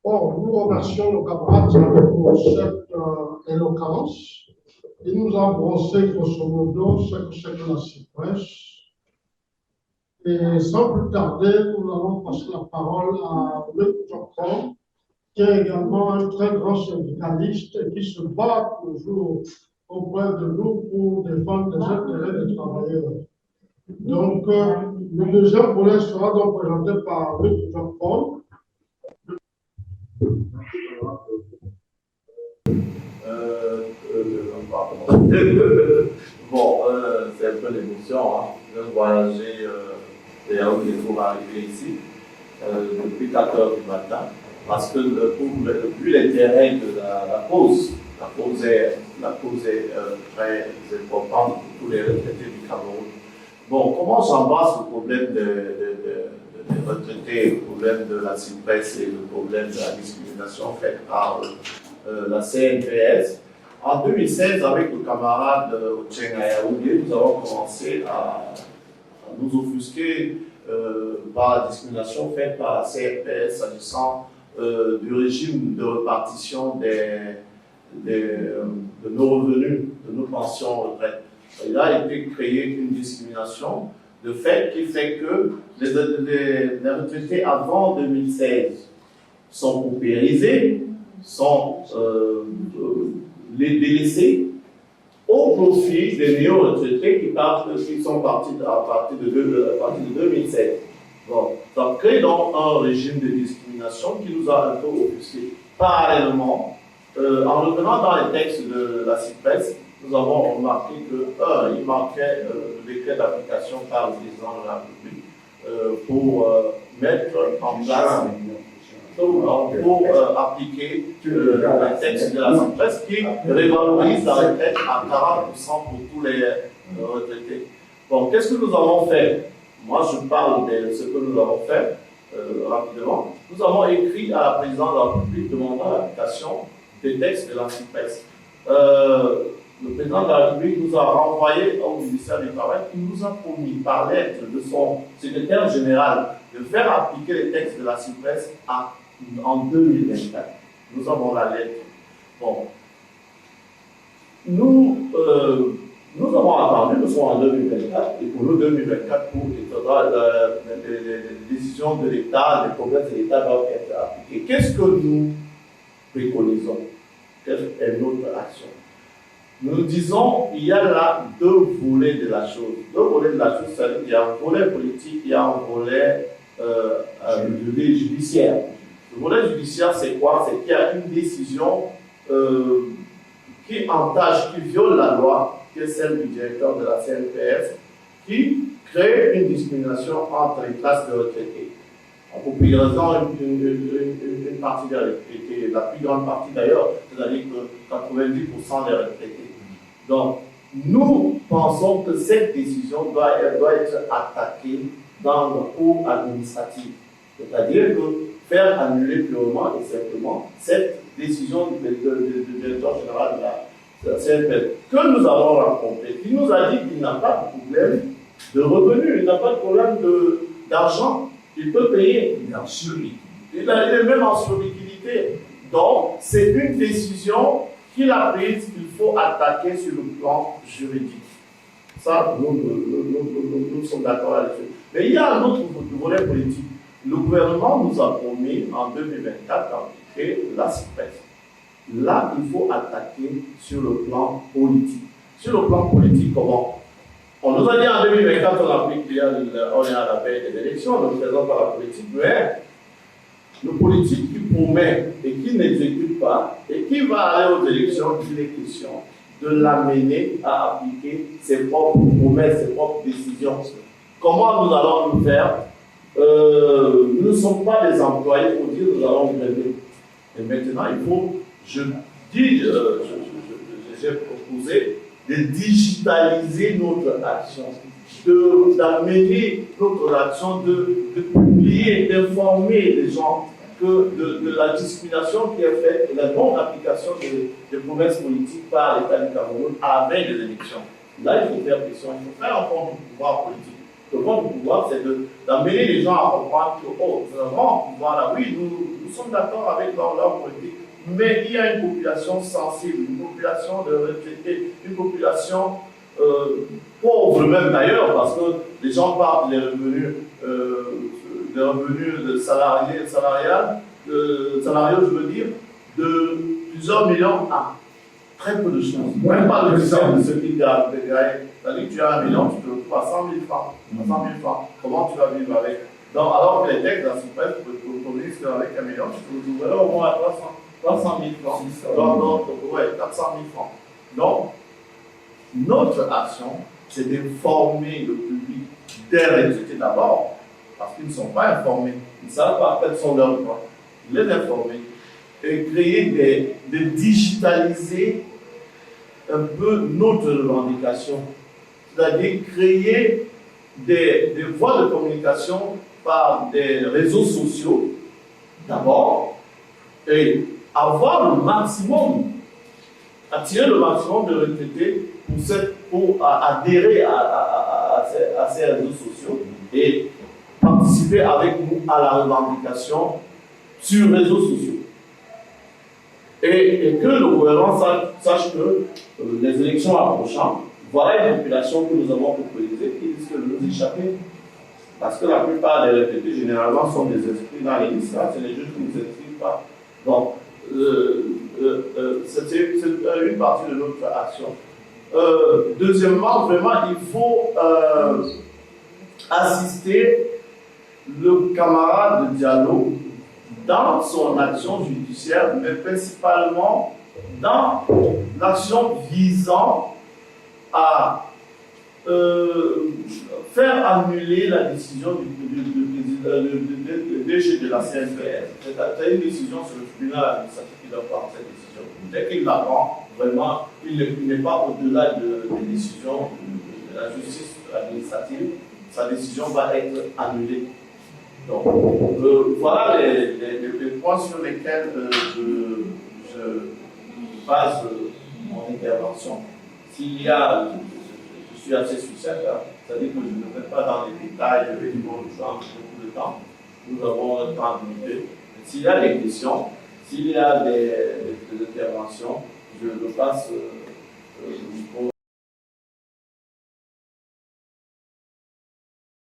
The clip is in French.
Bon, nous remercions nos camarades pour cette éloquence. Il nous a brossé grosso modo ce que c'est que la cypresse. Et sans plus tarder, nous allons passer la parole à Luc Jocron, qui est également un très grand syndicaliste et qui se bat toujours auprès de nous pour défendre les intérêts des travailleurs. Donc, le deuxième volet sera donc présenté par Luc Jocron. Bon, c'est un peu l'émotion. Hein. Je viens de voyager, d'ailleurs, il est arrivé ici, depuis 4 heures du matin, parce que vu l'intérêt de la cause est très importante pour tous les retraités du Cameroun. Bon, comment j'embrasse le problème des retraités, le problème de la cypresse et le problème de la discrimination faite par la CNPS. En 2016, avec le camarade Ocheng Ayaoundé, nous avons commencé à nous offusquer par la discrimination faite par la CNPS s'agissant du régime de répartition de nos revenus, de nos pensions retraite. Il a été créé une discrimination de fait qui fait que les retraités avant 2016 sont paupérisés, sont les délaissés au profit des néo-retraités qui sont partis à partir de 2007. Bon, ça crée donc un régime de discrimination qui nous a un peu offusqués. Parallèlement, en revenant dans les textes de la CIPRES, nous avons remarqué il manquait le décret d'application par le président de la République pour mettre en place pour appliquer le texte de la CIPRES qui révalorise la retraite à 40% pour tous les retraités. Bon, qu'est-ce que nous avons fait? Moi, je parle de ce que nous avons fait rapidement. Nous avons écrit à la présidente de la République demandant l'application des textes de la CIPRES. Le président de la République nous a renvoyé au ministère du Travail qui nous a promis par lettre de son secrétaire général de faire appliquer les textes de la CIPRES en 2024. Nous avons la lettre. Bon. Nous avons attendu, nous sommes en 2024, et pour nous, 2024, il faudra les décisions de l'État, les promesses de l'État doivent être appliquées. Qu'est-ce que nous préconisons? Quelle est notre action? Nous disons qu'il y a là deux volets de la chose. Deux volets de la chose, c'est-à-dire qu'il y a un volet politique, il y a un volet judiciaire. Le volet judiciaire, c'est quoi? C'est qu'il y a une décision qui entache, qui viole la loi, qui est celle du directeur de la CNPS, qui crée une discrimination entre les classes de retraités. En popularisant une partie des retraités, la plus grande partie d'ailleurs, c'est-à-dire que 90% des retraités. Donc, nous pensons que cette décision doit être attaquée dans le cours administratif. C'est-à-dire que faire annuler purement et simplement cette décision du directeur général de la CNPS que nous avons rencontré, qui nous a dit qu'il n'a pas de problème de revenus, il n'a pas de problème d'argent, il peut payer. Il est en surliquidité. Il est même en surliquidité. Donc, c'est une décision qu'il a prise qu'il faut attaquer sur le plan juridique. Ça, nous sommes d'accord là-dessus. Mais il y a un autre volet politique. Le gouvernement nous a promis en 2024 d'appliquer la CIPRES. Là, il faut attaquer sur le plan politique. Sur le plan politique, comment? On nous a dit en 2024 on est à la veille des élections, on ne présente pas la politique, mais le politique qui promet et qui n'exécute pas et qui va aller aux élections, il est question de l'amener à appliquer ses propres promesses, ses propres décisions. Comment nous allons le faire? Nous ne sommes pas des employés pour dire nous allons gréver. Et maintenant, il faut, j'ai proposé de digitaliser notre action, d'amener notre action, de publier, d'informer les gens de la discrimination qui est faite, de la non-application des promesses politiques par l'État du Cameroun à la veille des élections. Là, il faut faire pression, il faut faire un compte du pouvoir politique. Le rôle du pouvoir, c'est d'amener les gens à comprendre que, oh, vraiment, voilà, oui, nous sommes d'accord avec leur politique, mais il y a une population sensible, une population de retraités, une population pauvre même d'ailleurs, parce que les gens parlent des revenus de salariaux, je veux dire, de plusieurs millions à très peu de choses. Même pas le tiers de ce qui gagne. C'est-à-dire que tu as 1 million, tu te retrouves à 100 000 francs. À 100 000 francs. Comment tu vas vivre avec? Donc, alors que les textes dans ce presse préconisent qu'avec 1 million, tu te retrouverais au moins à 300 000 francs. Donc, ouais, 400 000 francs. Donc, notre action, c'est d'informer le public des retraités d'abord, parce qu'ils ne sont pas informés. Ils ne savent pas quels sont leurs droits. Les informer et créer de digitaliser un peu notre revendication. C'est-à-dire créer des voies de communication par des réseaux sociaux, d'abord, et avoir le maximum, attirer le maximum de retraités pour adhérer à ces réseaux sociaux et participer avec nous à la revendication sur les réseaux sociaux. Et que le gouvernement sache que les élections approchant, voilà une population que nous avons popularisée qui risque de nous échapper. Parce que la plupart des retraités, généralement, sont des inscrits dans les listes. C'est les juges qui ne nous inscrivent pas. Donc, c'est une partie de notre action. Deuxièmement, vraiment, il faut assister le camarade de Diallo dans son action judiciaire, mais principalement dans l'action visant à faire annuler la décision du DG de la CNPS. C'est une décision sur le tribunal administratif qui doit prendre cette décision. Dès qu'il la prend, vraiment, il n'est pas au-delà des décisions de la justice administrative. Sa décision va être annulée. Donc, voilà les points sur lesquels je base mon intervention. S'il y a, je suis assez succinct, c'est-à-dire que je ne vais pas dans les détails, nous avons beaucoup de temps, nous avons un temps limité. S'il y a des questions, s'il y a des interventions, je passe le micro